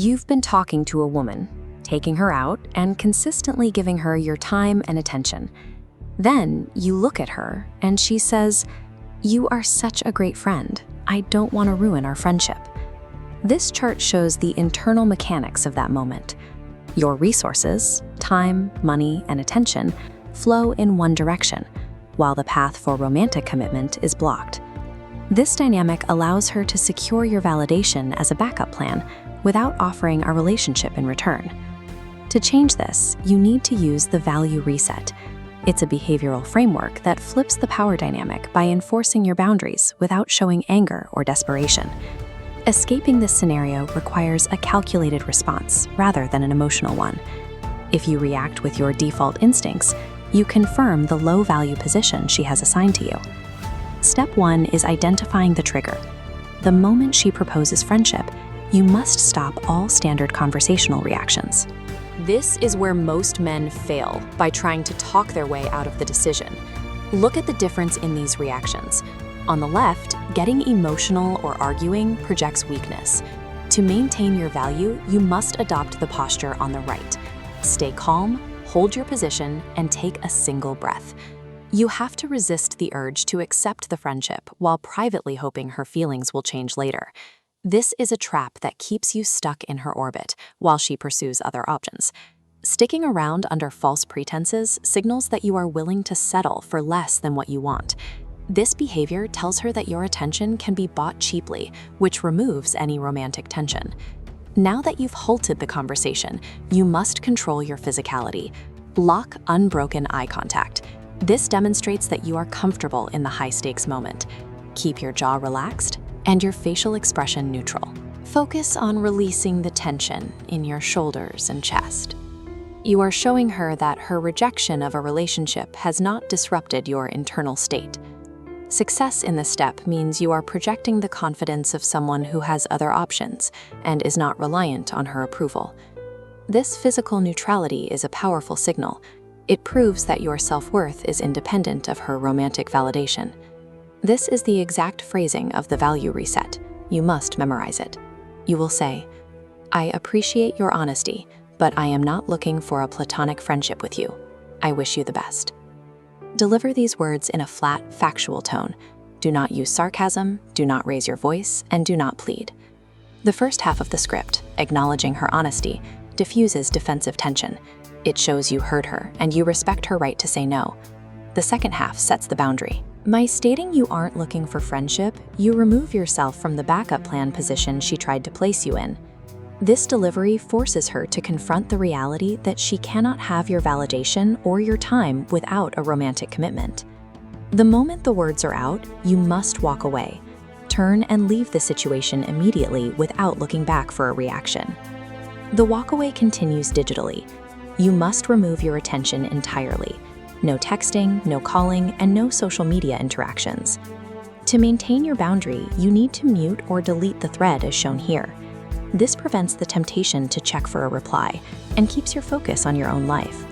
You've been talking to a woman, taking her out, and consistently giving her your time and attention. Then you look at her and she says, "You are such a great friend. I don't want to ruin our friendship." This chart shows the internal mechanics of that moment. Your resources, time, money, and attention flow in one direction, while the path for romantic commitment is blocked. This dynamic allows her to secure your validation as a backup plan without offering a relationship in return. To change this, you need to use the value reset. It's a behavioral framework that flips the power dynamic by enforcing your boundaries without showing anger or desperation. Escaping this scenario requires a calculated response rather than an emotional one. If you react with your default instincts, you confirm the low-value position she has assigned to you. Step 1 is identifying the trigger. The moment she proposes friendship, you must stop all standard conversational reactions. This is where most men fail by trying to talk their way out of the decision. Look at the difference in these reactions. On the left, getting emotional or arguing projects weakness. To maintain your value, you must adopt the posture on the right. Stay calm, hold your position, and take a single breath. You have to resist the urge to accept the friendship while privately hoping her feelings will change later. This is a trap that keeps you stuck in her orbit while she pursues other options. Sticking around under false pretenses signals that you are willing to settle for less than what you want. This behavior tells her that your attention can be bought cheaply, which removes any romantic tension. Now that you've halted the conversation, you must control your physicality. Lock unbroken eye contact. This demonstrates that you are comfortable in the high-stakes moment. Keep your jaw relaxed and your facial expression neutral. Focus on releasing the tension in your shoulders and chest. You are showing her that her rejection of a relationship has not disrupted your internal state. Success in this step means you are projecting the confidence of someone who has other options and is not reliant on her approval. This physical neutrality is a powerful signal. It proves that your self-worth is independent of her romantic validation. This is the exact phrasing of the value reset. You must memorize it. You will say, "I appreciate your honesty, but I am not looking for a platonic friendship with you. I wish you the best." Deliver these words in a flat, factual tone. Do not use sarcasm, do not raise your voice, and do not plead. The first half of the script, acknowledging her honesty, diffuses defensive tension. It shows you heard her and you respect her right to say no. The second half sets the boundary. By stating you aren't looking for friendship, you remove yourself from the backup plan position she tried to place you in. This delivery forces her to confront the reality that she cannot have your validation or your time without a romantic commitment. The moment the words are out, you must walk away. Turn and leave the situation immediately without looking back for a reaction. The walkaway continues digitally. You must remove your attention entirely. No texting, no calling, and no social media interactions. To maintain your boundary, you need to mute or delete the thread as shown here. This prevents the temptation to check for a reply and keeps your focus on your own life.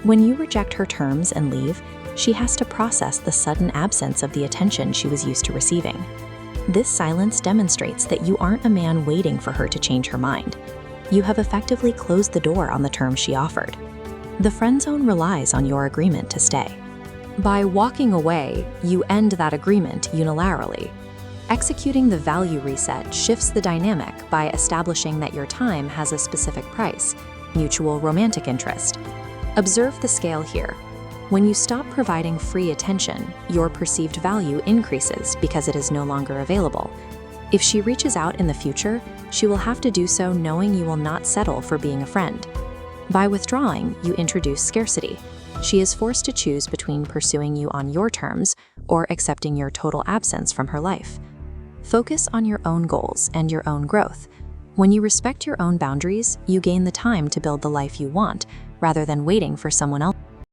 When you reject her terms and leave, she has to process the sudden absence of the attention she was used to receiving. This silence demonstrates that you aren't a man waiting for her to change her mind. You have effectively closed the door on the terms she offered. The friendzone relies on your agreement to stay. By walking away, you end that agreement unilaterally. Executing the value reset shifts the dynamic by establishing that your time has a specific price, mutual romantic interest. Observe the scale here. When you stop providing free attention, your perceived value increases because it is no longer available. If she reaches out in the future, she will have to do so knowing you will not settle for being a friend. By withdrawing, you introduce scarcity. She is forced to choose between pursuing you on your terms or accepting your total absence from her life. Focus on your own goals and your own growth. When you respect your own boundaries, you gain the time to build the life you want rather than waiting for someone else